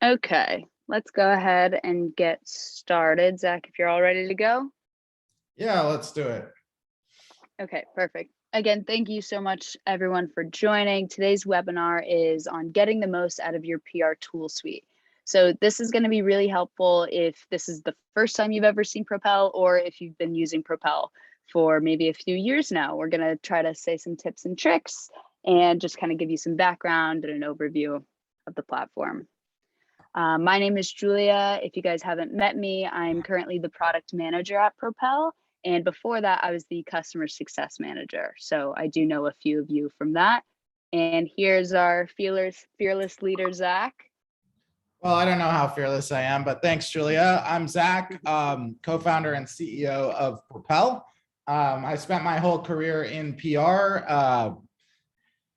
Okay, let's go ahead and get started. Zach, if you're all ready to go. Yeah, let's do it. Okay, perfect. Again, thank you so much, everyone, for joining. Today's webinar is on getting the most out of your PR tool suite. So this is going to be really helpful if this is the first time you've ever seen Propel, or if you've been using Propel for maybe a few years now. We're going to try to say some tips and tricks and just kind of give you some background and an overview of the platform. My name is Julia. If you guys haven't met me, I'm currently the product manager at Propel. And before that, I was the customer success manager. So I do know a few of you from that. And here's our fearless leader, Zach. Well, I don't know how fearless I am, but thanks, Julia. I'm Zach, co-founder and CEO of Propel. I spent my whole career in PR,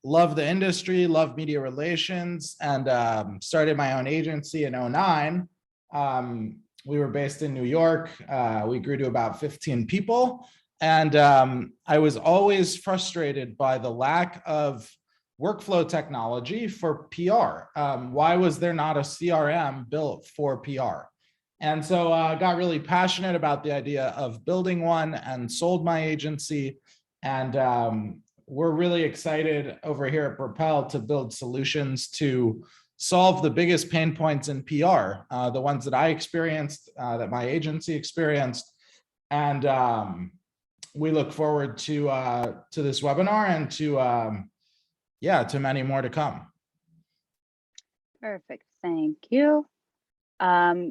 love the industry, love media relations, and started my own agency in 2009. We were based in New York. We grew to about 15 people. And I was always frustrated by the lack of workflow technology for PR. Why was there not a CRM built for PR? And so I got really passionate about the idea of building one and sold my agency. And we're really excited over here at Propel to build solutions to solve the biggest pain points in PR, the ones that I experienced, that my agency experienced. And we look forward to this webinar and to many more to come. Perfect, thank you.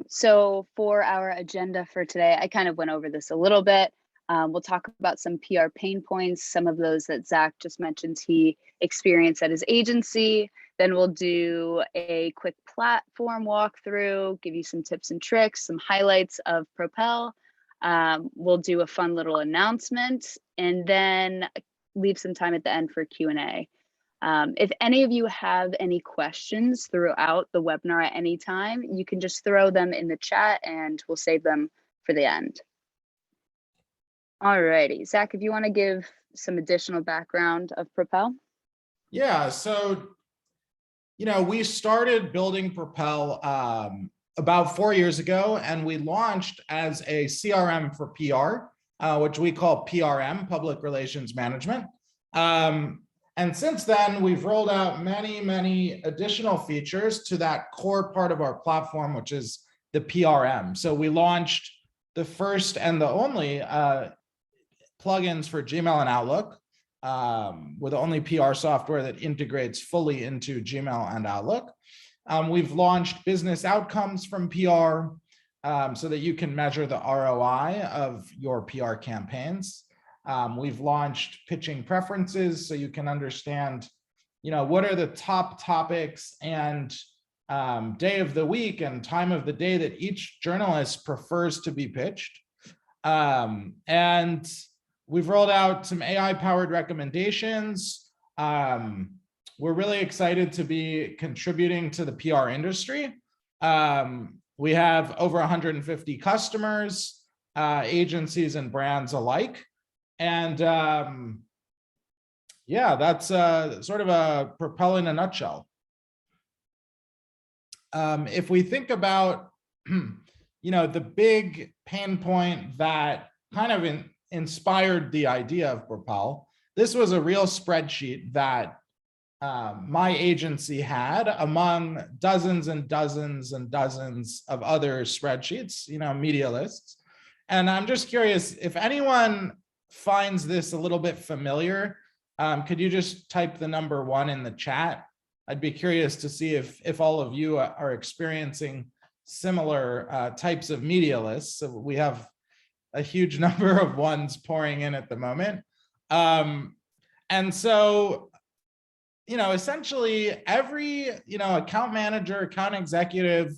So for our agenda for today, I kind of went over this a little bit. We'll talk about some PR pain points, some of those that Zach just mentioned he experienced at his agency. Then we'll do a quick platform walkthrough, give you some tips and tricks, some highlights of Propel. We'll do a fun little announcement and then leave some time at the end for Q&A. If any of you have any questions throughout the webinar at any time, you can just throw them in the chat and we'll save them for the end. All righty, Zach, if you want to give some additional background of Propel. Yeah, so, we started building Propel about 4 years ago, and we launched as a CRM for PR, which we call PRM, Public Relations Management. And since then, we've rolled out many additional features to that core part of our platform, which is the PRM. So we launched the first and the only plugins for Gmail and Outlook. We're the only PR software that integrates fully into Gmail and Outlook. We've launched business outcomes from PR so that you can measure the ROI of your PR campaigns. We've launched pitching preferences so you can understand, what are the top topics and day of the week and time of the day that each journalist prefers to be pitched. And we've rolled out some AI-powered recommendations. We're really excited to be contributing to the PR industry. We have over 150 customers, agencies and brands alike. And yeah, that's sort of a Propel in a nutshell. If we think about, the big pain point that kind of inspired the idea of Propel, this was a real spreadsheet that my agency had among dozens and dozens and dozens of other spreadsheets, media lists. And I'm just curious if anyone finds this a little bit familiar, could you just type the number 1 in the chat? I'd be curious to see if all of you are experiencing similar types of media lists. So we have a huge number of ones pouring in at the moment. And so, essentially every, account manager, account executive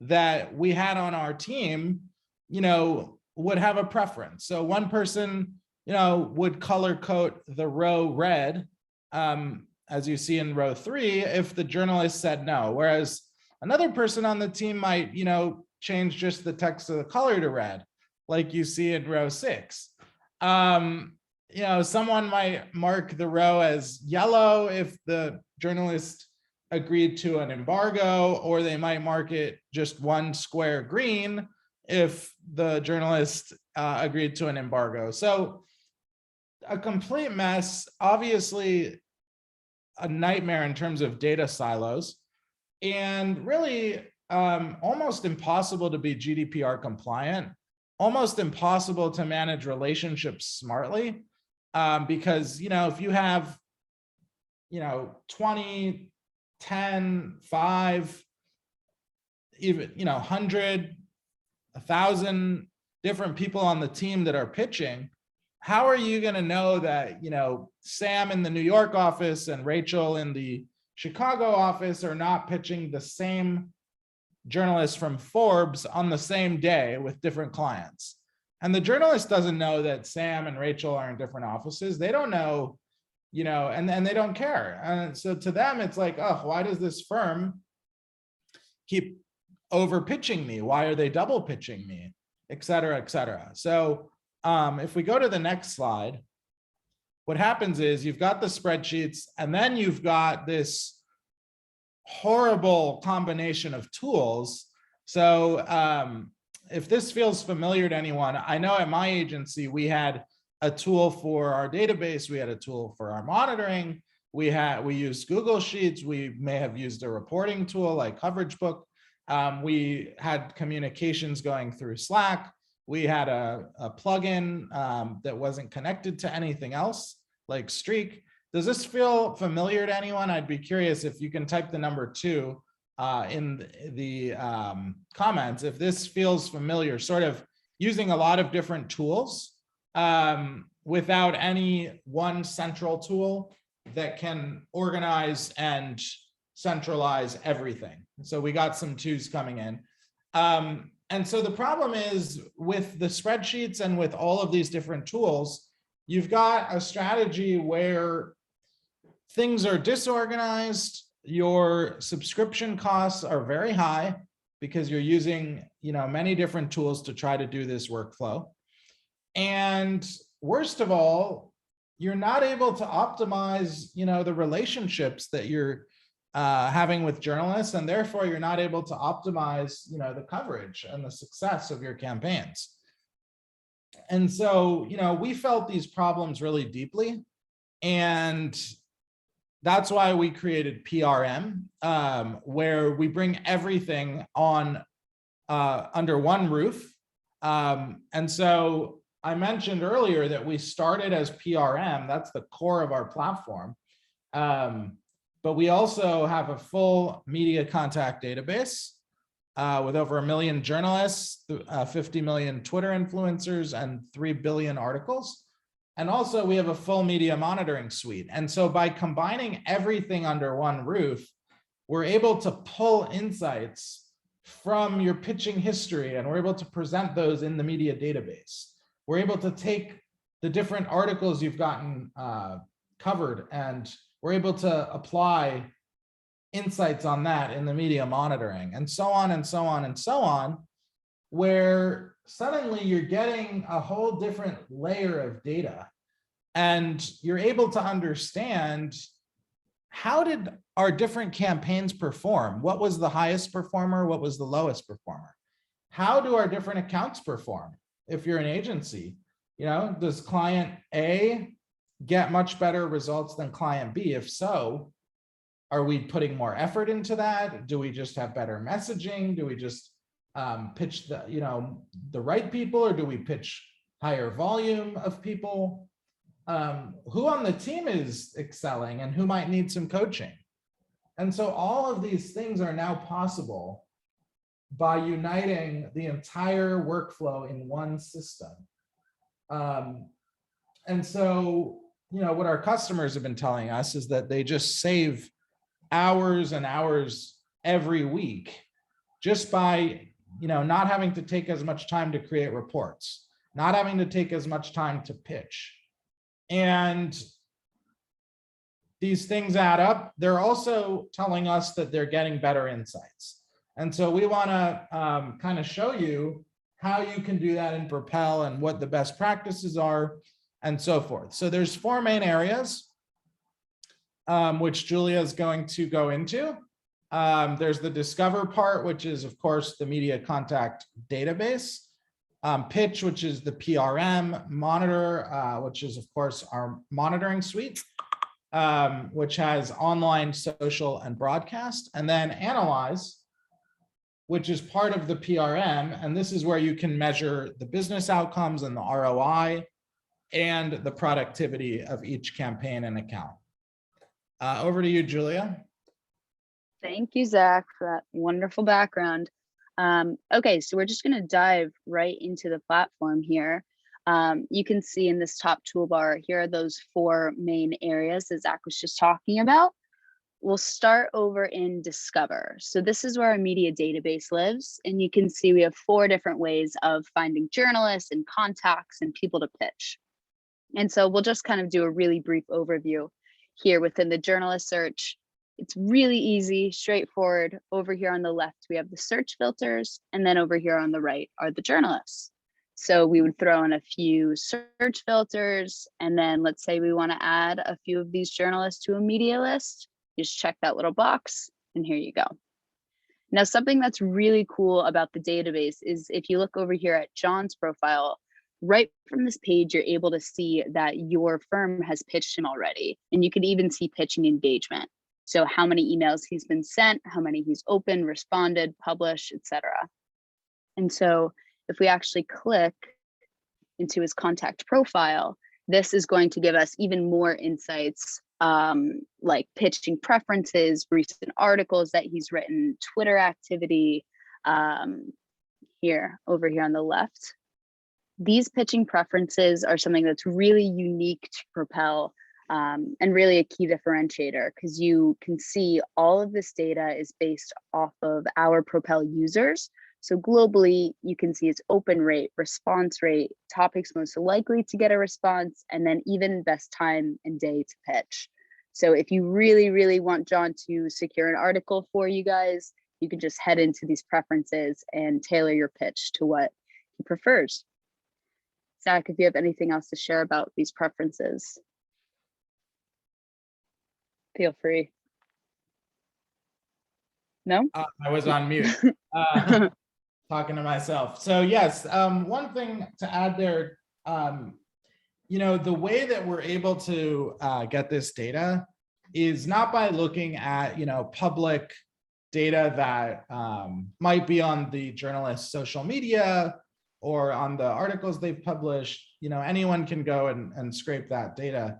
that we had on our team, would have a preference. So one person, would color code the row red, as you see in row 3, if the journalist said no, whereas another person on the team might, change just the text of the color to red, like you see in row 6. Someone might mark the row as yellow if the journalist agreed to an embargo, or they might mark it just one square green if the journalist agreed to an embargo. So a complete mess, obviously a nightmare in terms of data silos, and really almost impossible to be GDPR compliant, almost impossible to manage relationships smartly, because, you know, if you have, you know, 20, 10, 5, even, you know, 100, 1,000 different people on the team that are pitching, how are you going to know that, you know, Sam in the New York office and Rachel in the Chicago office are not pitching the same journalist from Forbes on the same day with different clients? And the journalist doesn't know that Sam and Rachel are in different offices. They don't know, you know, and they don't care. And so to them, it's like, oh, why does this firm keep over pitching me? Why are they double pitching me, et cetera, et cetera. So if we go to the next slide, what happens is you've got the spreadsheets, and then you've got this horrible combination of tools. So if this feels familiar to anyone, I know at my agency, we had a tool for our database, we had a tool for our monitoring, we used Google Sheets, we may have used a reporting tool like Coverage Book, we had communications going through Slack, we had a plugin that wasn't connected to anything else like Streak. Does this feel familiar to anyone? I'd be curious if you can type the number 2 in the comments if this feels familiar, sort of using a lot of different tools without any one central tool that can organize and centralize everything. So we got some 2s coming in. And so the problem is with the spreadsheets and with all of these different tools, you've got a strategy where things are disorganized, your subscription costs are very high because you're using, you know, many different tools to try to do this workflow. And worst of all, you're not able to optimize, you know, the relationships that you're having with journalists, and therefore you're not able to optimize, you know, the coverage and the success of your campaigns. And so, you know, we felt these problems really deeply, and that's why we created PRM, where we bring everything on under one roof. And so I mentioned earlier that we started as PRM, that's the core of our platform. But we also have a full media contact database with over 1 million journalists, 50 million Twitter influencers, and 3 billion articles. And also we have a full media monitoring suite. And so by combining everything under one roof, we're able to pull insights from your pitching history, and we're able to present those in the media database. We're able to take the different articles you've gotten covered, and we're able to apply insights on that in the media monitoring, and so on and so on and so on, where suddenly you're getting a whole different layer of data, and you're able to understand how did our different campaigns perform? What was the highest performer? What was the lowest performer? How do our different accounts perform? If you're an agency, you know, does client A get much better results than client B? If so, are we putting more effort into that? Do we just have better messaging? Do we just pitch the, you know, the right people, or do we pitch higher volume of people? Who on the team is excelling and who might need some coaching? And so all of these things are now possible by uniting the entire workflow in one system. And so, you know, what our customers have been telling us is that they just save hours and hours every week just by, you know, not having to take as much time to create reports, not having to take as much time to pitch. And these things add up. They're also telling us that they're getting better insights. And so we want to kind of show you how you can do that in Propel and what the best practices are and so forth. So there's 4 main areas. which Julia is going to go into. There's the discover part, which is, of course, the media contact database. Pitch, which is the PRM. Monitor, which is, of course, our monitoring suite, which has online, social, and broadcast. And then analyze, which is part of the PRM. And this is where you can measure the business outcomes and the ROI and the productivity of each campaign and account. Over to you, Julia. Thank you, Zach, for that wonderful background. Okay, so we're just going to dive right into the platform here. You can see in this top toolbar, here are those 4 main areas that Zach was just talking about. We'll start over in Discover. So this is where our media database lives. And you can see we have 4 different ways of finding journalists and contacts and people to pitch. And so we'll just kind of do a really brief overview here within the journalist search. It's really easy, straightforward. Over here on the left, we have the search filters, and then over here on the right are the journalists. So we would throw in a few search filters, and then let's say we want to add a few of these journalists to a media list. Just check that little box, and here you go. Now, something that's really cool about the database is if you look over here at John's profile, right from this page, you're able to see that your firm has pitched him already, and you can even see pitching engagement. So how many emails he's been sent, how many he's opened, responded, published, etc. And so if we actually click into his contact profile, this is going to give us even more insights, like pitching preferences, recent articles that he's written, Twitter activity, over here on the left. These pitching preferences are something that's really unique to Propel, and really a key differentiator, because you can see all of this data is based off of our Propel users. So globally, you can see its open rate, response rate, topics most likely to get a response, and then even best time and day to pitch. So if you really, really want John to secure an article for you guys, you can just head into these preferences and tailor your pitch to what he prefers. Zach, if you have anything else to share about these preferences, feel free. No? I was on mute, talking to myself. So yes, one thing to add there, the way that we're able to get this data is not by looking at, public data that might be on the journalist's social media or on the articles they've published. Anyone can go and scrape that data.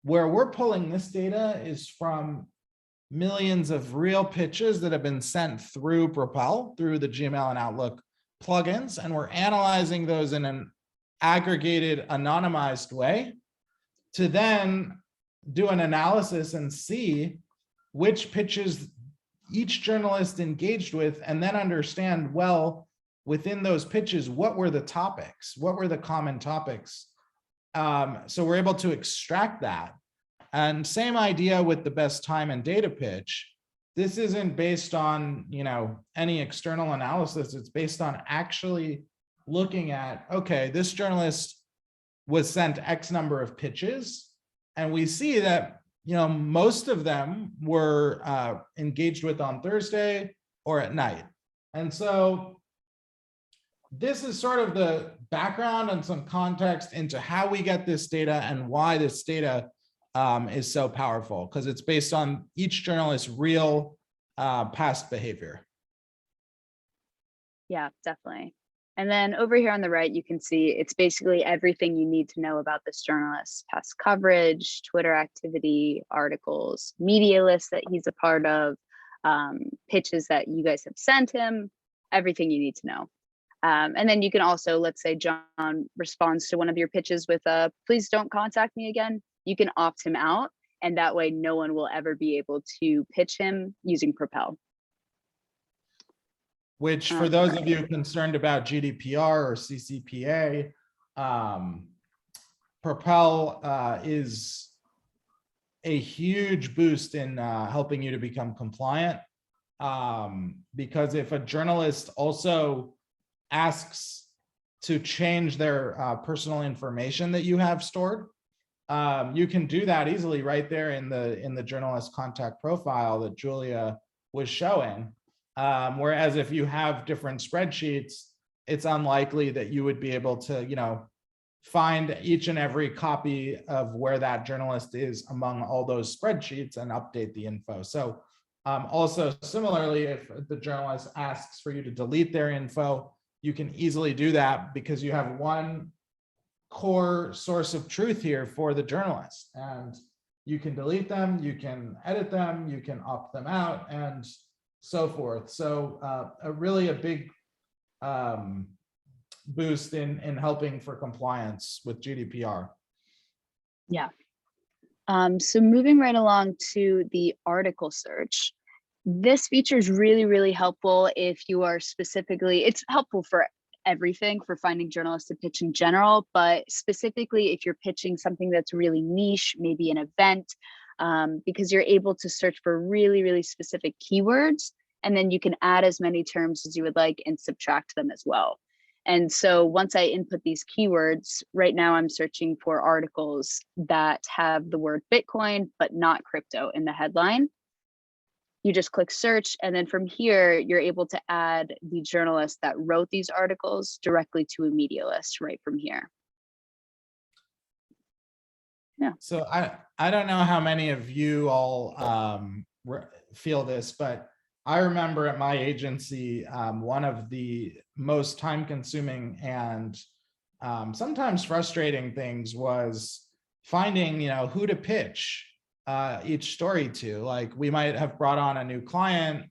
Where we're pulling this data is from millions of real pitches that have been sent through Propel, through the Gmail and Outlook plugins, and we're analyzing those in an aggregated, anonymized way to then do an analysis and see which pitches each journalist engaged with, and then understand, well, within those pitches, what were the topics? What were the common topics? So we're able to extract that. And same idea with the best time and data pitch. This isn't based on, any external analysis. It's based on actually looking at, okay, this journalist was sent X number of pitches, and we see that, most of them were engaged with on Thursday or at night. And so this is sort of the background and some context into how we get this data and why this data is so powerful, because it's based on each journalist's real past behavior. Yeah, definitely. And then over here on the right, you can see it's basically everything you need to know about this journalist: past coverage, Twitter activity, articles, media lists that he's a part of, pitches that you guys have sent him, everything you need to know. And then you can also, let's say John responds to one of your pitches with a "please don't contact me again." You can opt him out, and that way no one will ever be able to pitch him using Propel. Which, for those of you concerned about GDPR or CCPA, Propel is a huge boost in helping you to become compliant. Because if a journalist also asks to change their personal information that you have stored, you can do that easily right there in the journalist contact profile that Julia was showing. Whereas if you have different spreadsheets, it's unlikely that you would be able to, find each and every copy of where that journalist is among all those spreadsheets and update the info. So also similarly, if the journalist asks for you to delete their info, you can easily do that because you have one core source of truth here for the journalist, and you can delete them, you can edit them, you can opt them out, and so forth. So a big boost in helping for compliance with GDPR. Yeah. So moving right along to the article search. This feature is really, really helpful if you are specifically, it's helpful for everything, for finding journalists to pitch in general, but specifically if you're pitching something that's really niche, maybe an event, because you're able to search for really, really specific keywords, and then you can add as many terms as you would like and subtract them as well. And so once I input these keywords, right now I'm searching for articles that have the word Bitcoin, but not crypto in the headline. You just click search, and then from here, you're able to add the journalist that wrote these articles directly to a media list right from here. Yeah. So I don't know how many of you all feel this, but I remember at my agency, one of the most time-consuming and sometimes frustrating things was finding, who to pitch each story to. Like, we might have brought on a new client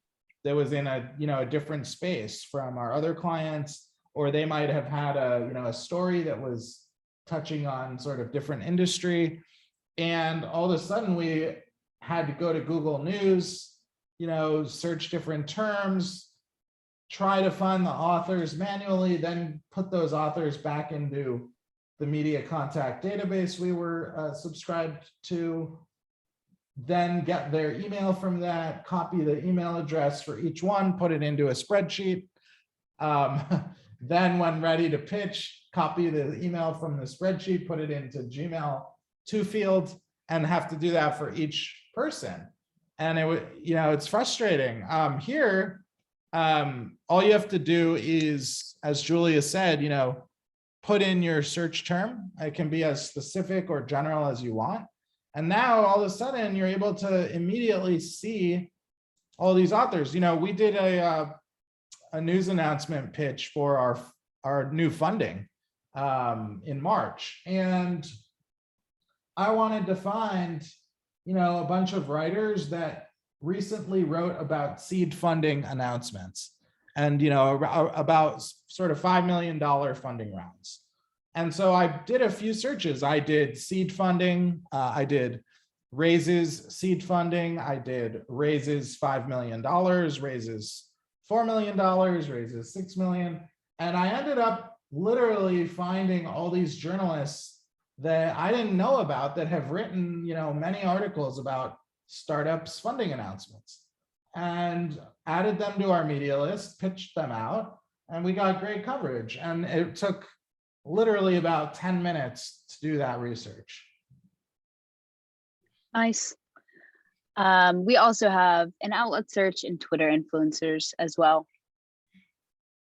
that was in a different space from our other clients, or they might have had a story that was touching on sort of different industry, and all of a sudden we had to go to Google News, search different terms, try to find the authors manually, then put those authors back into the media contact database we were subscribed to, then get their email from that, copy the email address for each one, put it into a spreadsheet. Then when ready to pitch, copy the email from the spreadsheet, put it into Gmail 2 field, and have to do that for each person. And it would, it's frustrating. Here, all you have to do is, as Julia said, put in your search term. It can be as specific or general as you want. And now all of a sudden you're able to immediately see all these authors. We did a news announcement pitch for our new funding in March. And I wanted to find, a bunch of writers that recently wrote about seed funding announcements and, about sort of $5 million funding rounds. And so I did a few searches. I did seed funding, I did raises seed funding, I did raises $5 million, raises $4 million, raises $6 million. And I ended up literally finding all these journalists that I didn't know about that have written, many articles about startups funding announcements, and added them to our media list, pitched them out, and we got great coverage. And it took literally about 10 minutes to do that research. Nice. We also have an outlet search and Twitter influencers as well.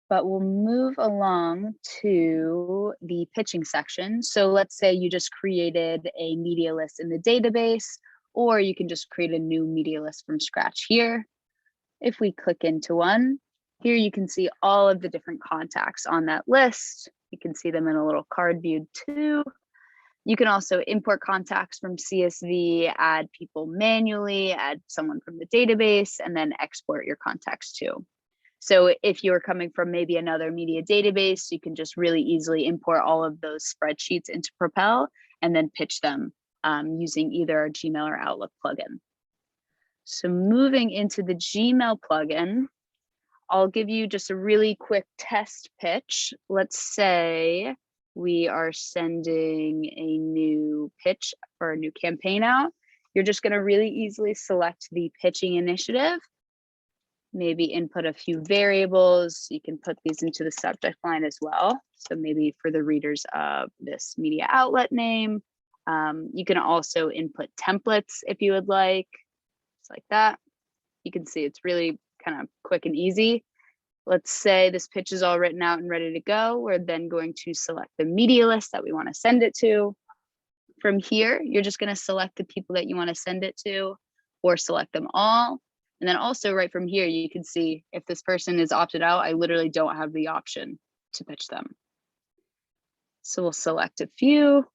But we'll move along to the pitching section. So let's say you just created a media list in the database, or you can just create a new media list from scratch here. If we click into one, here you can see all of the different contacts on that list. You can see them in a little card view too. You can also import contacts from CSV, add people manually, add someone from the database, and then export your contacts too. So if you're coming from maybe another media database, you can just really easily import all of those spreadsheets into Propel and then pitch them using either our Gmail or Outlook plugin. So moving into the Gmail plugin, I'll give you just a really quick test pitch. Let's say we are sending a new pitch or a new campaign out. You're just going to really easily select the pitching initiative, maybe input a few variables. You can put these into the subject line as well. So maybe for the readers of this media outlet name, You can also input templates if you would like, just like that. You can see it's really kind of quick and easy. Let's say this pitch is all written out and ready to go. We're then going to select the media list that we want to send it to. From here, you're just going to select the people that you want to send it to, or select them all. And then also right from here, you can see if this person is opted out, I literally don't have the option to pitch them. So we'll select a few.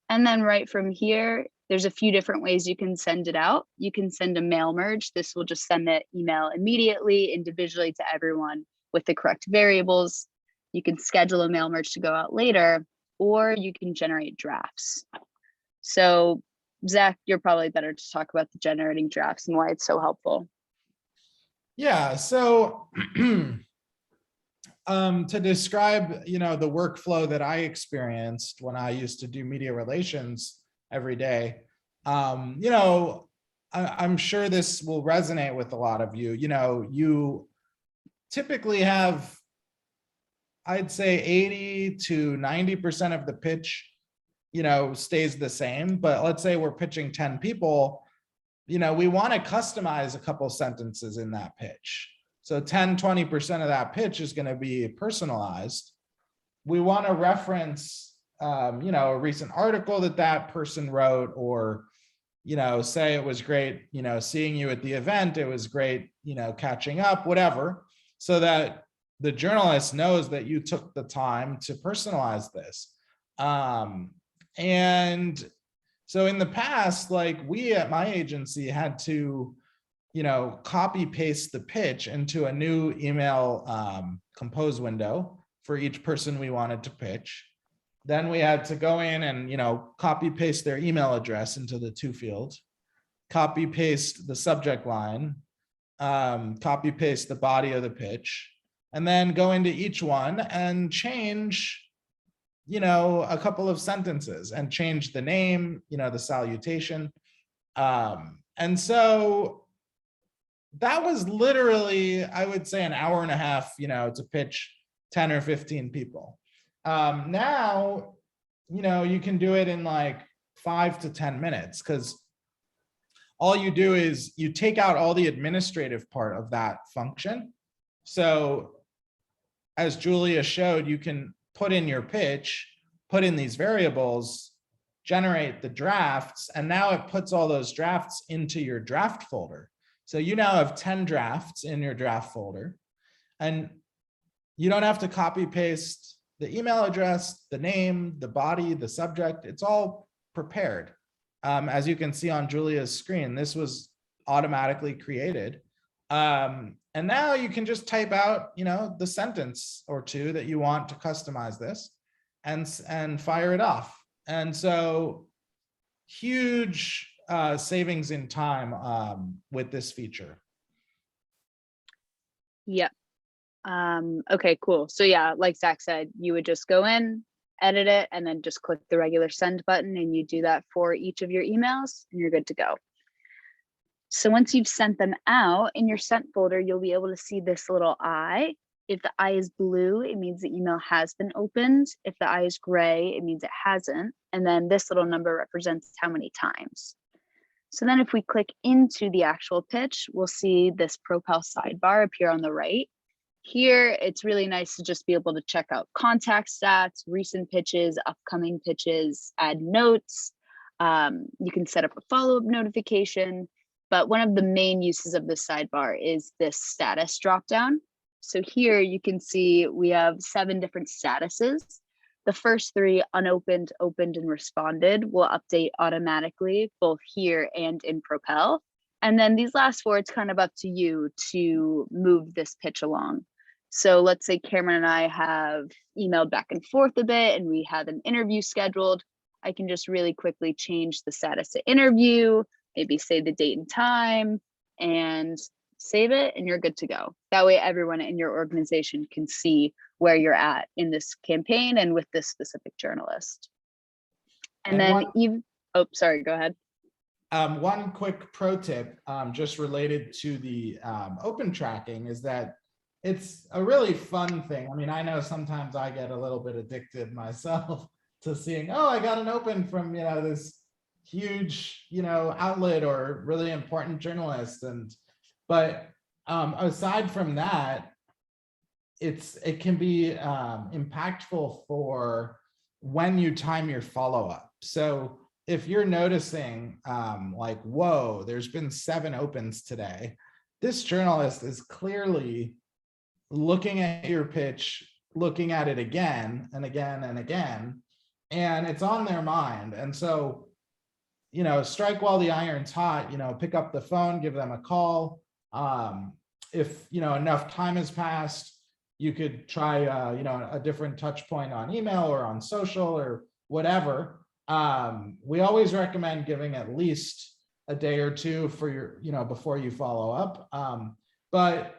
And then right from here, there's a few different ways you can send it out. You can send a mail merge. This will just send the email immediately, individually to everyone with the correct variables. You can schedule a mail merge to go out later, or you can generate drafts. So Zach, you're probably better to talk about the generating drafts and why it's so helpful. Yeah, so to describe, the workflow that I experienced when I used to do media relations every day, I'm sure this will resonate with a lot of you. You typically have, I'd say 80 to 90% of the pitch, stays the same, but let's say we're pitching 10 people, we want to customize a couple sentences in that pitch. So 10-20% of that pitch is going to be personalized. We want to reference, a recent article that person wrote, or, say it was great, seeing you at the event. It was great, catching up, whatever, so that the journalist knows that you took the time to personalize this. And so in the past, like we at my agency had to, copy paste the pitch into a new email compose window for each person we wanted to pitch. Then we had to go in and, copy paste their email address into the two fields, copy paste the subject line, copy paste the body of the pitch, and then go into each one and change, a couple of sentences and change the name, the salutation. And so that was literally, I would say, an hour and a half, to pitch 10 or 15 people. Now, you can do it in like 5 to 10 minutes, because all you do is you take out all the administrative part of that function. So as Julia showed, you can put in your pitch, put in these variables, generate the drafts, and now it puts all those drafts into your draft folder. So you now have 10 drafts in your draft folder, and you don't have to copy paste the email address, the name, the body, the subject. It's all prepared. As you can see on Julia's screen, this was automatically created. And now you can just type out, the sentence or two that you want to customize this, and fire it off. And so huge savings in time with this feature. Yep. Okay, cool. So yeah, like Zach said, you would just go in, edit it, and then just click the regular send button, and you do that for each of your emails, and you're good to go. So once you've sent them out, in your sent folder, you'll be able to see this little eye. If the eye is blue, it means the email has been opened. If the eye is gray, it means it hasn't. And then this little number represents how many times. So then if we click into the actual pitch, we'll see this Propel sidebar appear on the right. Here, it's really nice to just be able to check out contact stats, recent pitches, upcoming pitches, add notes. You can set up a follow-up notification. But one of the main uses of this sidebar is this status dropdown. So here you can see we have 7 different statuses. The first 3, unopened, opened, and responded, will update automatically both here and in Propel. And then these last 4, it's kind of up to you to move this pitch along. So let's say Cameron and I have emailed back and forth a bit and we have an interview scheduled. I can just really quickly change the status to interview, maybe say the date and time, and save it, and you're good to go. That way everyone in your organization can see where you're at in this campaign and with this specific journalist. And then oh, sorry, go ahead. One quick pro tip, just related to the open tracking, is that it's a really fun thing. I mean, I know sometimes I get a little bit addicted myself to seeing, oh, I got an open from, this huge, outlet or really important journalist. But aside from that, it can be impactful for when you time your follow-up. So if you're noticing like, whoa, there's been 7 opens today, this journalist is clearly looking at your pitch, looking at it again and again and again, and it's on their mind. And so, strike while the iron's hot, pick up the phone, give them a call. If, enough time has passed, you could try, a different touch point on email or on social or whatever. We always recommend giving at least a day or two for your, before you follow up. But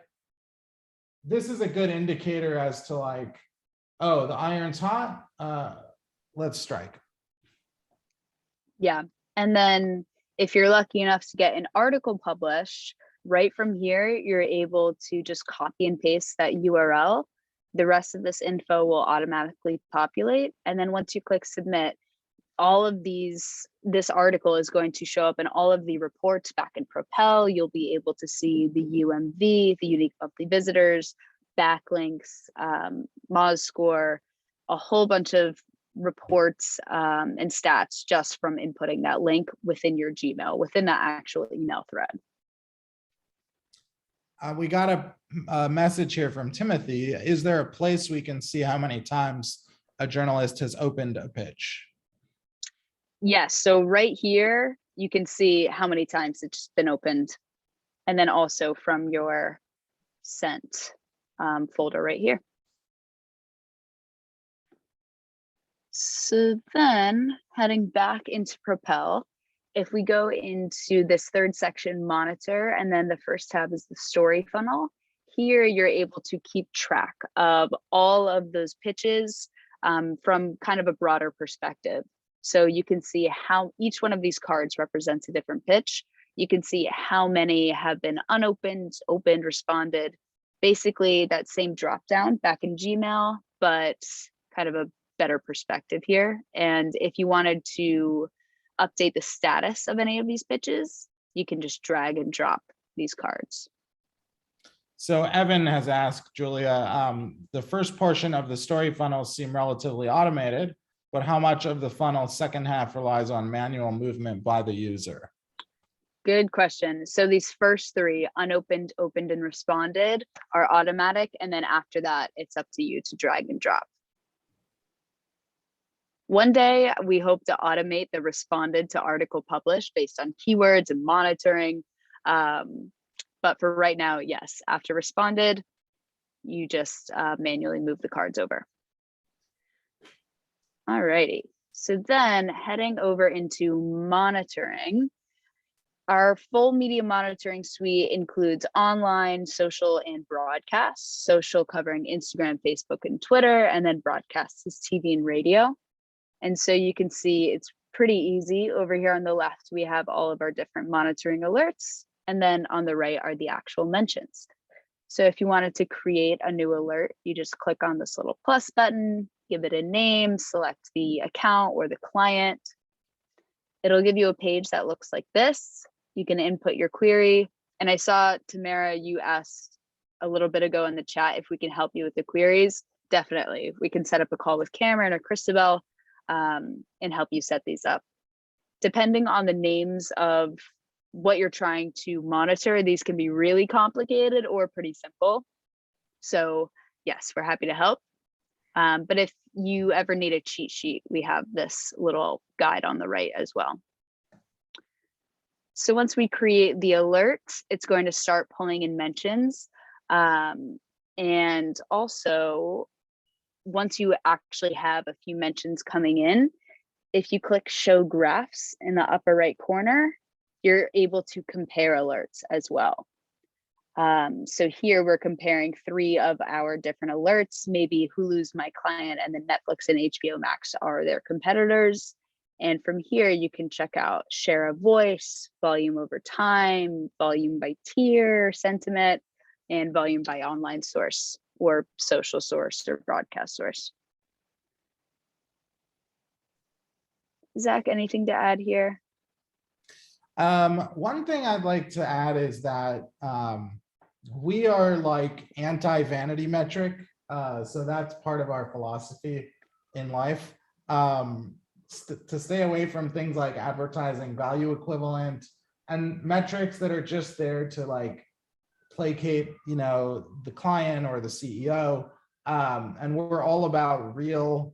this is a good indicator as to like, oh, the iron's hot, let's strike. Yeah. And then if you're lucky enough to get an article published, right from here, you're able to just copy and paste that URL. The rest of this info will automatically populate. And then once you click submit, all of this article is going to show up in all of the reports back in Propel. You'll be able to see the UMV, the unique monthly visitors, backlinks, Moz score, a whole bunch of reports and stats just from inputting that link within your Gmail, within that actual email thread. We got a message here from Timothy. Is there a place we can see how many times a journalist has opened a pitch? Yes, so right here, you can see how many times it's been opened. And then also from your sent folder right here. So then heading back into Propel, if we go into this third section, monitor, and then the first tab is the story funnel. Here, you're able to keep track of all of those pitches from kind of a broader perspective. So you can see how each one of these cards represents a different pitch. You can see how many have been unopened, opened, responded. Basically that same drop down back in Gmail, but kind of a better perspective here. And if you wanted to update the status of any of these pitches, you can just drag and drop these cards. So Evan has asked Julia, the first portion of the story funnels seem relatively automated, but how much of the funnel's second half relies on manual movement by the user? Good question. So these first 3, unopened, opened, and responded, are automatic. And then after that, it's up to you to drag and drop. One day, we hope to automate the responded to article published based on keywords and monitoring. But for right now, yes, after responded, you just manually move the cards over. All righty. So then heading over into monitoring, our full media monitoring suite includes online, social, and broadcast. Social covering Instagram, Facebook, and Twitter, and then broadcast is TV and radio. And so you can see it's pretty easy. Over here on the left, we have all of our different monitoring alerts. And then on the right are the actual mentions. So if you wanted to create a new alert, you just click on this little plus button, give it a name, select the account or the client. It'll give you a page that looks like this. You can input your query. And I saw, Tamara, you asked a little bit ago in the chat if we can help you with the queries. Definitely. We can set up a call with Cameron or Christabel and help you set these up. Depending on the names of what you're trying to monitor, these can be really complicated or pretty simple. So yes, we're happy to help. But if you ever need a cheat sheet, we have this little guide on the right as well. So once we create the alert, it's going to start pulling in mentions. And also, once you actually have a few mentions coming in, if you click show graphs in the upper right corner, you're able to compare alerts as well. So here we're comparing 3 of our different alerts. Maybe Hulu's my client and then Netflix and HBO Max are their competitors. And from here, you can check out share of voice, volume over time, volume by tier, sentiment, and volume by online source or social source or broadcast source. Zach, anything to add here? One thing I'd like to add is that we are like anti-vanity metric. So that's part of our philosophy in life. To stay away from things like advertising value equivalent and metrics that are just there to like placate, the client or the CEO. And we're all about real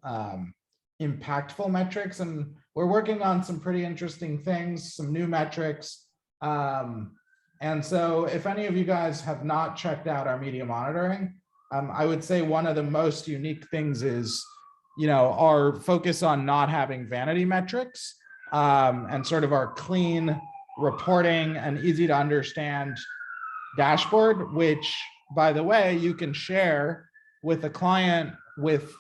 impactful metrics, and we're working on some pretty interesting things, some new metrics. And so if any of you guys have not checked out our media monitoring, I would say one of the most unique things is, our focus on not having vanity metrics, and sort of our clean reporting and easy to understand dashboard, which, by the way, you can share with a client, with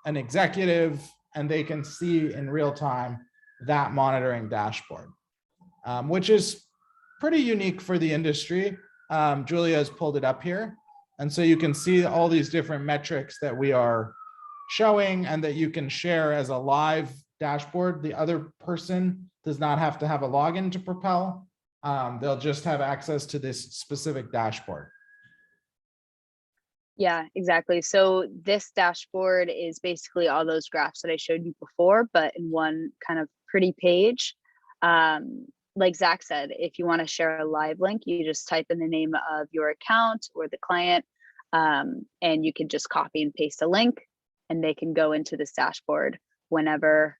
an executive, and they can see in real time that monitoring dashboard, which is pretty unique for the industry. Julia has pulled it up here. And so you can see all these different metrics that we are showing and that you can share as a live dashboard. The other person does not have to have a login to Propel. They'll just have access to this specific dashboard. Yeah, exactly. So this dashboard is basically all those graphs that I showed you before, but in one kind of pretty page. Like Zach said, if you want to share a live link, you just type in the name of your account or the client, and you can just copy and paste a link, and they can go into this dashboard whenever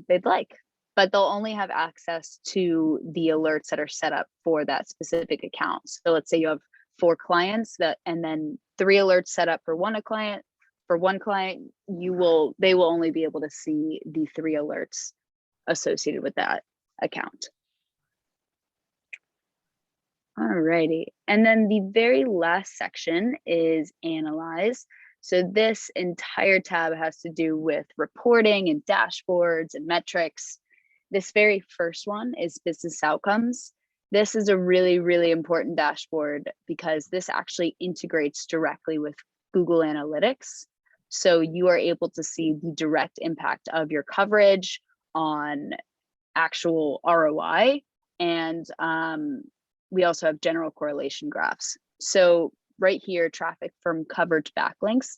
they'd like. But they'll only have access to the alerts that are set up for that specific account. So let's say you have 4 clients and then 3 alerts set up for one client. For one client, they will only be able to see the 3 alerts associated with that account. Alrighty, and then the very last section is analyze. So this entire tab has to do with reporting and dashboards and metrics. This very first one is business outcomes. This is a really, really important dashboard because this actually integrates directly with Google Analytics. So you are able to see the direct impact of your coverage on actual ROI. And we also have general correlation graphs. So right here, traffic from covered backlinks.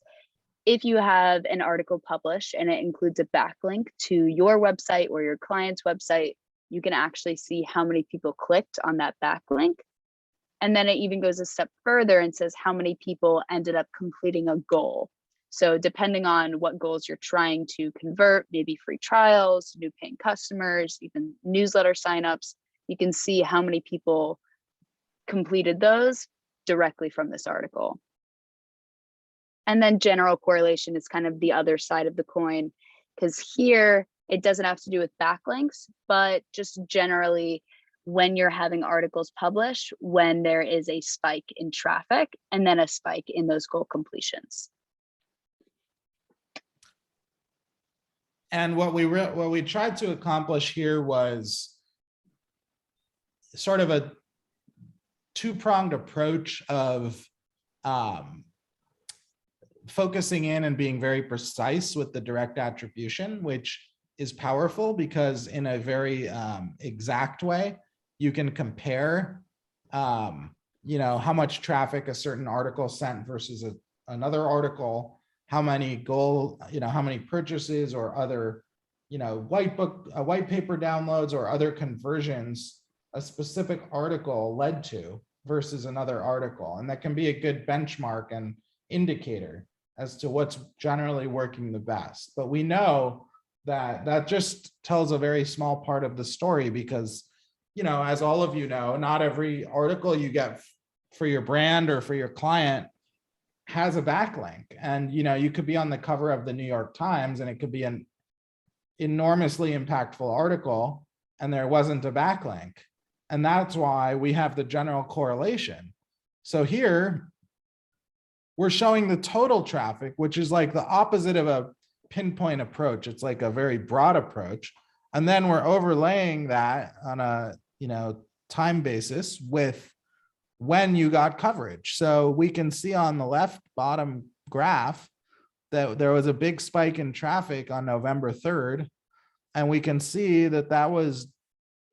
If you have an article published and it includes a backlink to your website or your client's website, you can actually see how many people clicked on that backlink. And then it even goes a step further and says how many people ended up completing a goal. So depending on what goals you're trying to convert, maybe free trials, new paying customers, even newsletter signups, you can see how many people completed those directly from this article. And then general correlation is kind of the other side of the coin, because here it doesn't have to do with backlinks, but just generally when you're having articles published, when there is a spike in traffic and then a spike in those goal completions. And what we tried to accomplish here was sort of a 2-pronged approach of focusing in and being very precise with the direct attribution, which is powerful because in a very exact way, you can compare, how much traffic a certain article sent versus another article, how many how many purchases or other, white paper downloads or other conversions a specific article led to versus another article. And that can be a good benchmark and indicator as to what's generally working the best. But we know that just tells a very small part of the story because, as all of you know, not every article you get for your brand or for your client has a backlink. And, you could be on the cover of the New York Times and it could be an enormously impactful article and there wasn't a backlink. And that's why we have the general correlation. So here we're showing the total traffic, which is like the opposite of a pinpoint approach. It's like a very broad approach. And then we're overlaying that on a, time basis with when you got coverage. So we can see on the left bottom graph that there was a big spike in traffic on November 3rd. And we can see that that was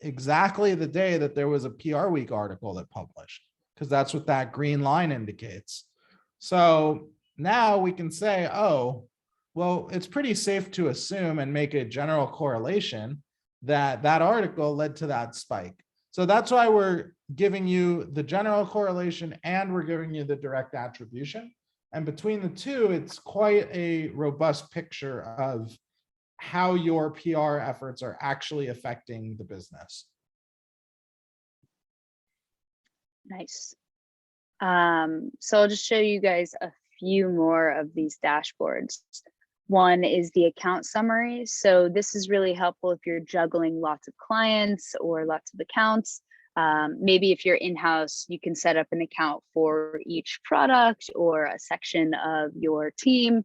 exactly the day that there was a PR Week article that published, because that's what that green line indicates. So now we can say, oh, well, it's pretty safe to assume and make a general correlation that that article led to that spike. So that's why we're giving you the general correlation and we're giving you the direct attribution. And between the two, it's quite a robust picture of how your PR efforts are actually affecting the business. Nice. So I'll just show you guys a few more of these dashboards. One is the account summary. So this is really helpful if you're juggling lots of clients or lots of accounts. Maybe if you're in-house, you can set up an account for each product or a section of your team.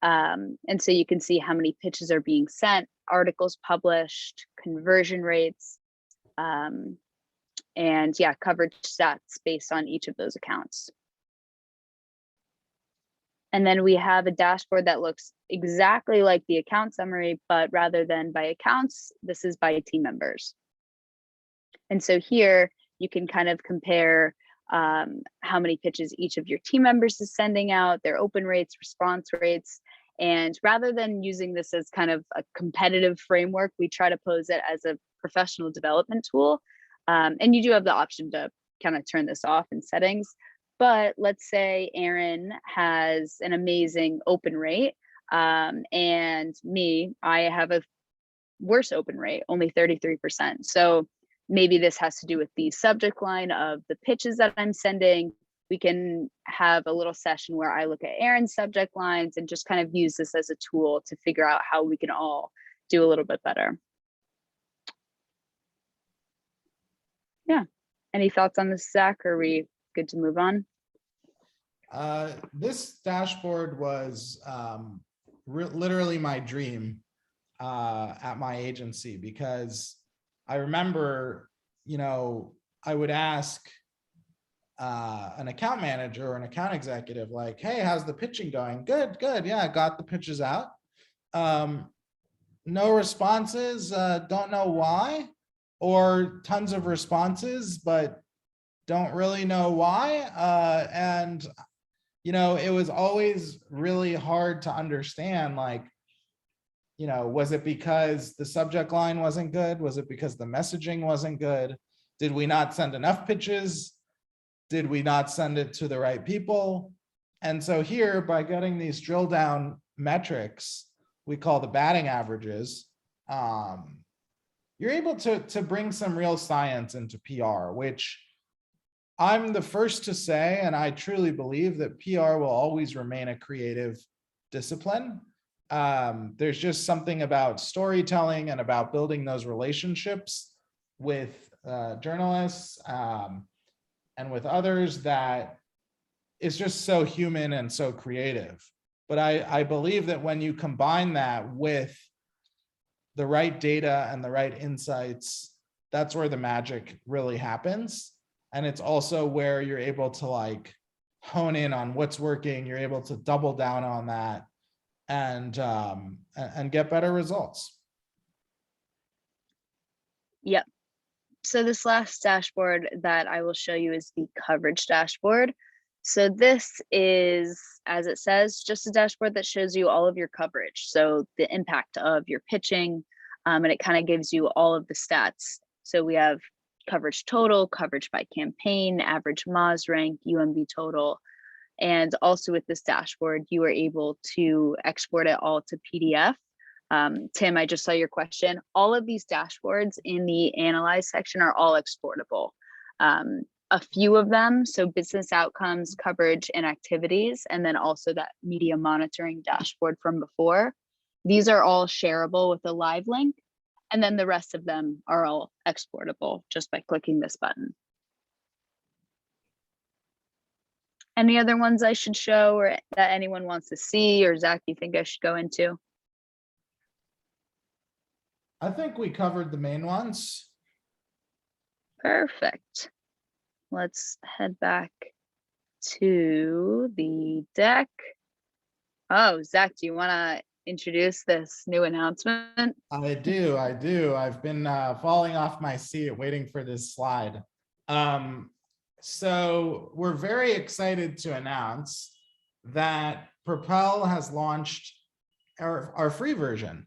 And so you can see how many pitches are being sent, articles published, conversion rates, and yeah, coverage stats based on each of those accounts. And then we have a dashboard that looks exactly like the account summary, but rather than by accounts, this is by team members. And so here you can kind of compare how many pitches each of your team members is sending out, their open rates, response rates. And rather than using this as kind of a competitive framework, we try to pose it as a professional development tool. And you do have the option to kind of turn this off in settings. But let's say Aaron has an amazing open rate and I have a worse open rate, only 33%. So maybe this has to do with the subject line of the pitches that I'm sending. We can have a little session where I look at Aaron's subject lines and just kind of use this as a tool to figure out how we can all do a little bit better. Yeah. Any thoughts on this, Zach? Are we good to move on? This dashboard was literally my dream at my agency, because I remember, you know, I would ask an account manager or an account executive, like, hey, how's the pitching going? Good, good. Yeah, I got the pitches out. No responses, don't know why, or tons of responses, but don't really know why. And, you know, it was always really hard to understand, like, you know, was it because the subject line wasn't good? Was it because the messaging wasn't good? Did we not send enough pitches? Did we not send it to the right people? And so here, by getting these drill down metrics, we call the batting averages, you're able to bring some real science into PR, which I'm the first to say, and I truly believe that PR will always remain a creative discipline. There's just something about storytelling and about building those relationships with journalists and with others that is just so human and so creative. But I believe that when you combine that with the right data and the right insights, that's where the magic really happens. And it's also where you're able to like hone in on what's working. You're able to double down on that and get better results. Yep. So this last dashboard that I will show you is the coverage dashboard. So this is, as it says, just a dashboard that shows you all of your coverage. So the impact of your pitching, and it kind of gives you all of the stats. So we have coverage total, coverage by campaign, average Moz rank, UMB total. And also with this dashboard, you are able to export it all to PDF. Tim, I just saw your question. All of these dashboards in the analyze section are all exportable. A few of them, so business outcomes, coverage, and activities, and then also that media monitoring dashboard from before. These are all shareable with a live link, and then the rest of them are all exportable just by clicking this button. Any other ones I should show or that anyone wants to see, or Zach, you think I should go into? I think we covered the main ones. Perfect. Let's head back to the deck. Oh, Zach, do you want to introduce this new announcement? I do. I've been falling off my seat waiting for this slide. So we're very excited to announce that Propel has launched our free version.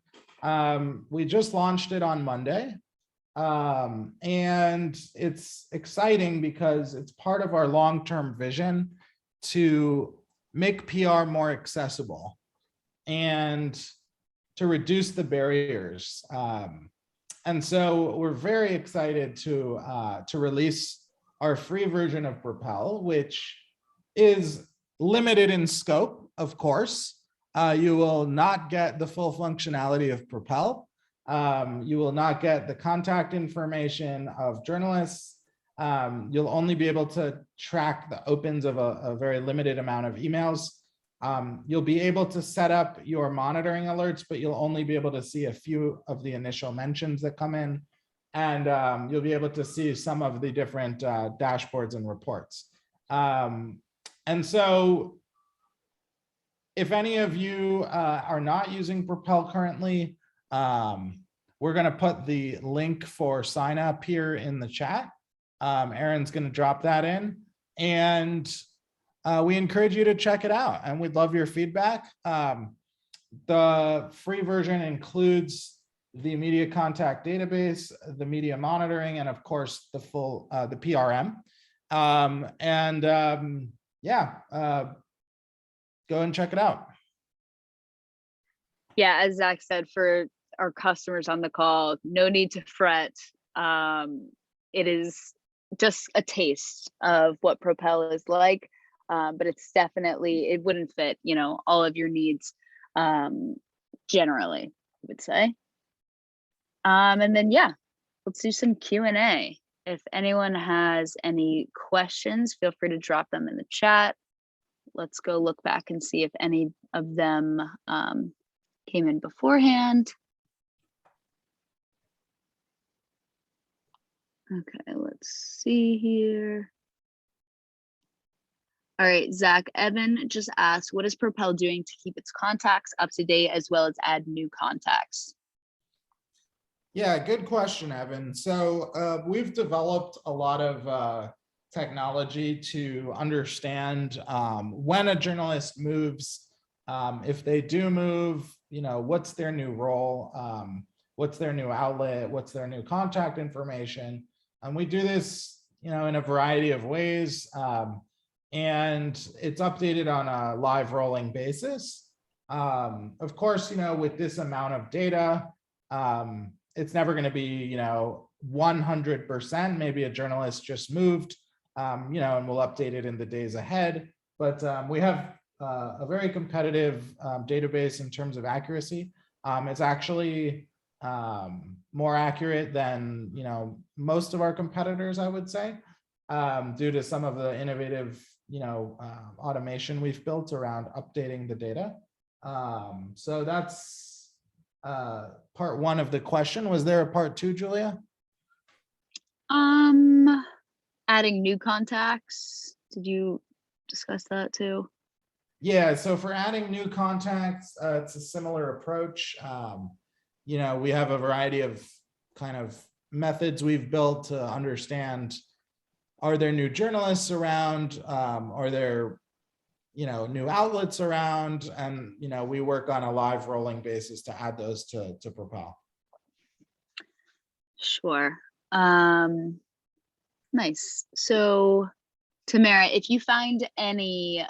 We just launched it on Monday. And it's exciting because it's part of our long-term vision to make PR more accessible and to reduce the barriers. And so we're very excited to release our free version of Propel, which is limited in scope, of course. You will not get the full functionality of Propel. You will not get the contact information of journalists. You'll only be able to track the opens of a very limited amount of emails. You'll be able to set up your monitoring alerts, but you'll only be able to see a few of the initial mentions that come in. And you'll be able to see some of the different dashboards and reports. And so if any of you are not using Propel currently, we're going to put the link for sign up here in the chat. Aaron's going to drop that in, and we encourage you to check it out, and we'd love your feedback. The free version includes the media contact database, the media monitoring, and of course the full the PRM. Go and check it out. Yeah, as Zach said, for our customers on the call, no need to fret. It is just a taste of what Propel is like, but it's definitely, it wouldn't fit, you know, all of your needs generally, I would say. And then, yeah, let's do some Q&A. If anyone has any questions, feel free to drop them in the chat. Let's go look back and see if any of them came in beforehand. Okay, let's see here. All right, Zach, Evan just asked, what is Propel doing to keep its contacts up to date as well as add new contacts? Yeah, good question, Evan. So we've developed a lot of technology to understand when a journalist moves, if they do move, you know, what's their new role, what's their new outlet, what's their new contact information. And we do this, you know, in a variety of ways. And it's updated on a live rolling basis. Of course, you know, with this amount of data, it's never going to be, you know, 100%. Maybe a journalist just moved, you know, and we'll update it in the days ahead. But we have a very competitive database in terms of accuracy. It's actually more accurate than, you know, most of our competitors, I would say, due to some of the innovative, you know, automation we've built around updating the data. So that's part one of the question. Was there a part two, Julia? Adding new contacts. Did you discuss that too? Yeah, so for adding new contacts, it's a similar approach. You know, we have a variety of kind of methods we've built to understand, are there new journalists around? Are there, you know, new outlets around? And, you know, we work on a live rolling basis to add those to Propel. Sure. Nice. So Tamara, if you find any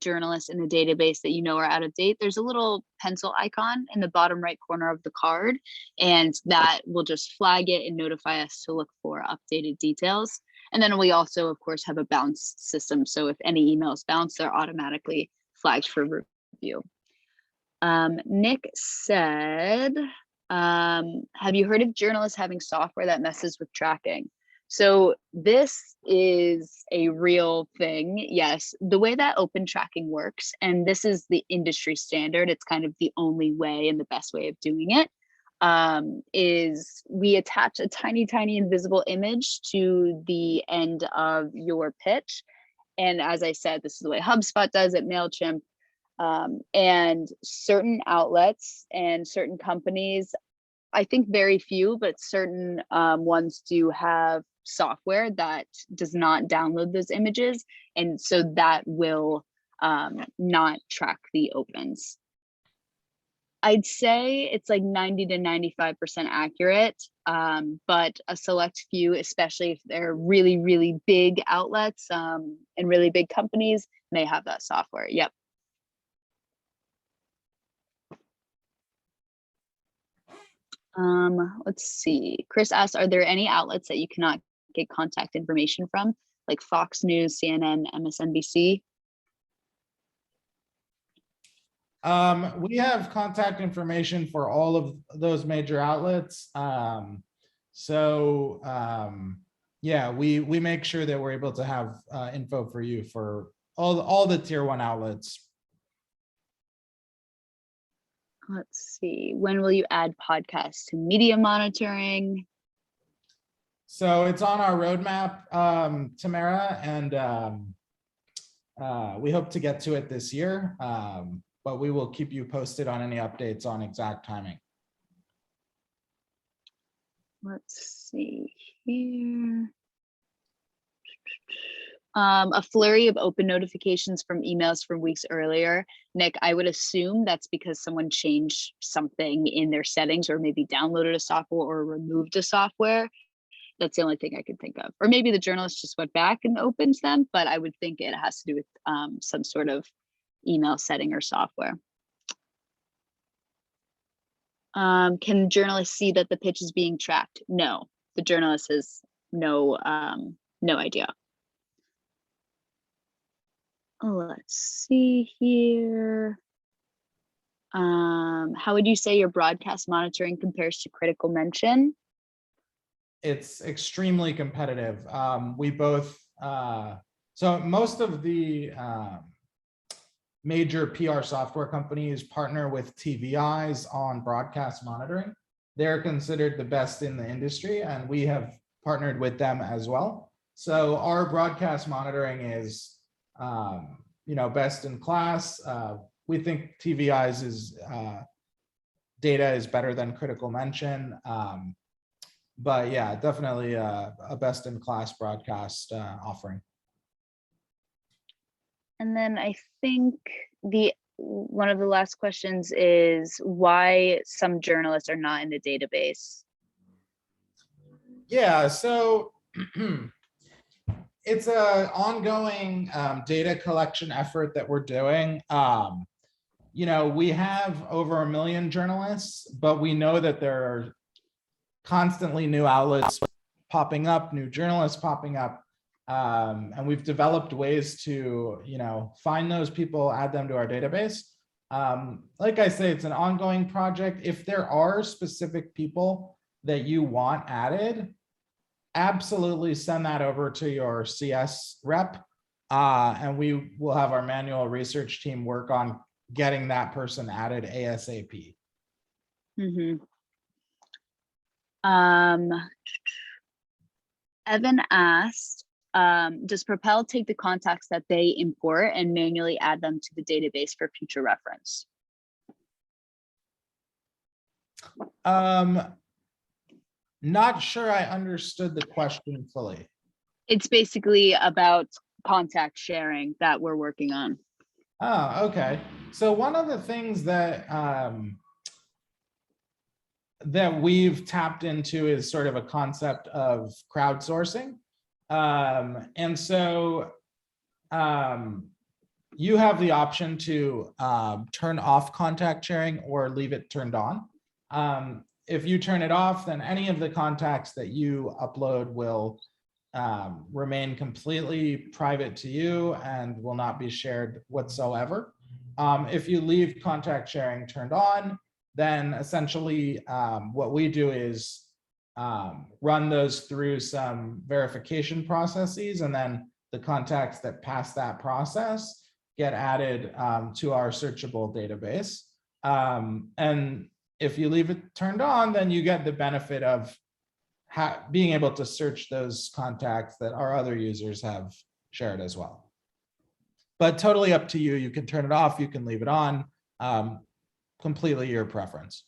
journalists in the database that you know are out of date, there's a little pencil icon in the bottom right corner of the card, and that will just flag it and notify us to look for updated details. And then we also, of course, have a bounce system. So if any emails bounce, they're automatically flagged for review. Nick said, have you heard of journalists having software that messes with tracking? So this is a real thing. Yes, the way that open tracking works, and this is the industry standard, it's kind of the only way and the best way of doing it, is we attach a tiny, tiny invisible image to the end of your pitch. And as I said, this is the way HubSpot does it, MailChimp. And certain outlets and certain companies, I think very few, but certain ones do have software that does not download those images. And so that will not track the opens. I'd say it's like 90 to 95% accurate, but a select few, especially if they're really, really big outlets and really big companies, may have that software. Yep. Let's see. Chris asked, are there any outlets that you cannot get contact information from, like Fox News, CNN, MSNBC? We have contact information for all of those major outlets. Yeah, we make sure that we're able to have info for you for all the tier 1 outlets. Let's see. When will you add podcasts to media monitoring? So it's on our roadmap, Tamara, and we hope to get to it this year. But we will keep you posted on any updates on exact timing. Let's see here. A flurry of open notifications from emails from weeks earlier. Nick, I would assume that's because someone changed something in their settings or maybe downloaded a software or removed a software. That's the only thing I could think of. Or maybe the journalist just went back and opens them, but I would think it has to do with some sort of email setting or software. Can journalists see that the pitch is being tracked? No, the journalist has no idea. Let's see here. How would you say your broadcast monitoring compares to critical mention? It's extremely competitive. We both, so most of the major PR software companies partner with TVIs on broadcast monitoring. They're considered the best in the industry, and we have partnered with them as well. So our broadcast monitoring is, best in class. We think TVI's data is better than critical mention. But yeah, definitely a best in class broadcast offering. And then I think one of the last questions is why some journalists are not in the database. Yeah, so it's an ongoing data collection effort that we're doing. We have over 1 million journalists, but we know that there are constantly new outlets popping up, new journalists popping up. And we've developed ways to, find those people, add them to our database. Like I say, it's an ongoing project. If there are specific people that you want added, absolutely send that over to your CS rep. And we will have our manual research team work on getting that person added ASAP. Mm-hmm. Evan asked, does Propel take the contacts that they import and manually add them to the database for future reference? Not sure I understood the question fully. It's basically about contact sharing that we're working on. Oh, okay. So one of the things that that we've tapped into is sort of a concept of crowdsourcing. And so you have the option to turn off contact sharing or leave it turned on. If you turn it off, then any of the contacts that you upload will remain completely private to you and will not be shared whatsoever. If you leave contact sharing turned on, then essentially what we do is run those through some verification processes, and then the contacts that pass that process get added to our searchable database. And if you leave it turned on, then you get the benefit of being able to search those contacts that our other users have shared as well. but totally up to you. You can turn it off, you can leave it on, completely your preference.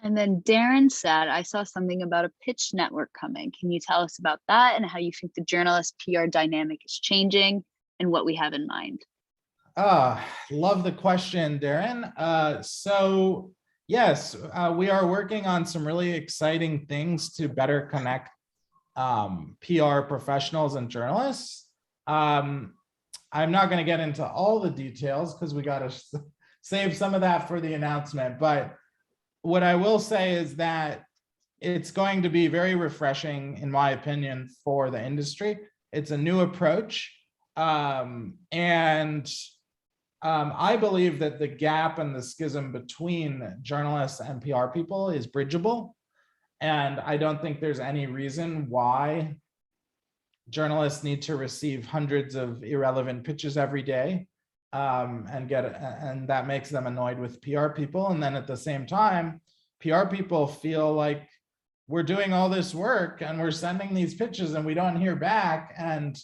And then Darren said, I saw something about a pitch network coming. Can you tell us about that and how you think the journalist PR dynamic is changing and what we have in mind? Love the question, Darren. So yes, we are working on some really exciting things to better connect PR professionals and journalists. I'm not going to get into all the details because we got to save some of that for the announcement, but what I will say is that it's going to be very refreshing, in my opinion, for the industry. It's a new approach. I believe that the gap and the schism between journalists and PR people is bridgeable. And I don't think there's any reason why journalists need to receive hundreds of irrelevant pitches every day. And that makes them annoyed with PR people. And then at the same time, PR people feel like we're doing all this work and we're sending these pitches and we don't hear back. And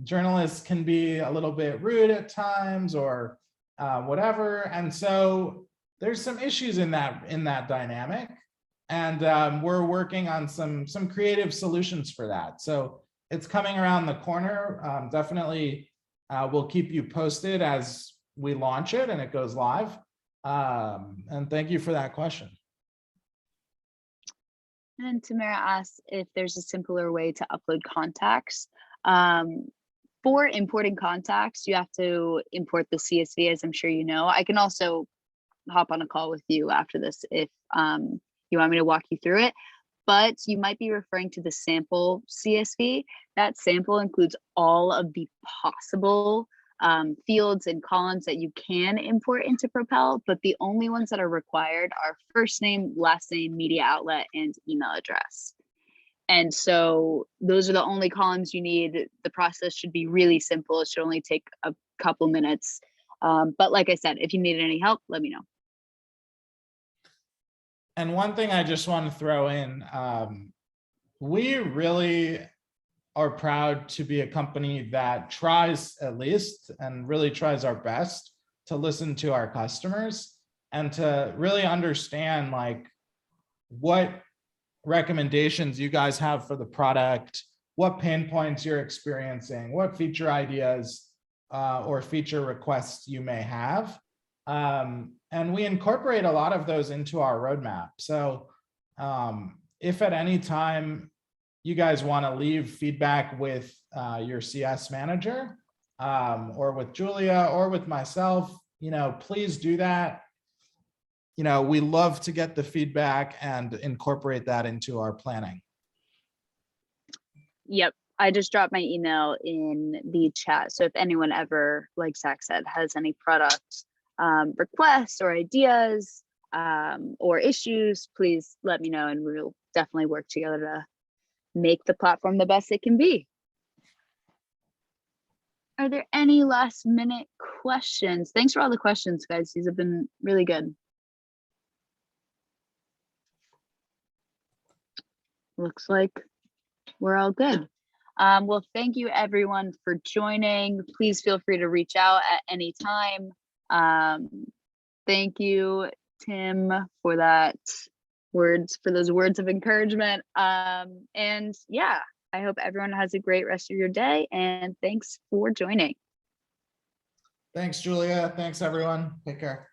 journalists can be a little bit rude at times or whatever. And so there's some issues in that dynamic. And we're working on some creative solutions for that. So it's coming around the corner. Definitely we'll keep you posted as we launch it and it goes live. And thank you for that question. And Tamara asks if there's a simpler way to upload contacts. For importing contacts, you have to import the CSV, as I'm sure you know. I can also hop on a call with you after this if you want me to walk you through it. But you might be referring to the sample CSV. That sample includes all of the possible fields and columns that you can import into Propel, but the only ones that are required are first name, last name, media outlet, and email address. And so those are the only columns you need. The process should be really simple. It should only take a couple minutes. But like I said, if you need any help, let me know. And one thing I just want to throw in, we really are proud to be a company that tries at least and really tries our best to listen to our customers and to really understand like what recommendations you guys have for the product, what pain points you're experiencing, what feature ideas or feature requests you may have. And we incorporate a lot of those into our roadmap. So if at any time you guys want to leave feedback with your CS manager or with Julia or with myself, please do that. We love to get the feedback and incorporate that into our planning. Yep. I just dropped my email in the chat. So if anyone ever, like Zach said, has any product requests or ideas or issues, please let me know and we'll definitely work together to make the platform the best it can be. Are there any last minute questions? Thanks for all the questions, guys. These have been really good. Looks like we're all good. Well, thank you everyone for joining. Please feel free to reach out at any time. Thank you, Tim, for those words of encouragement. And yeah, I hope everyone has a great rest of your day and thanks for joining. Thanks, Julia. Thanks, everyone. Take care.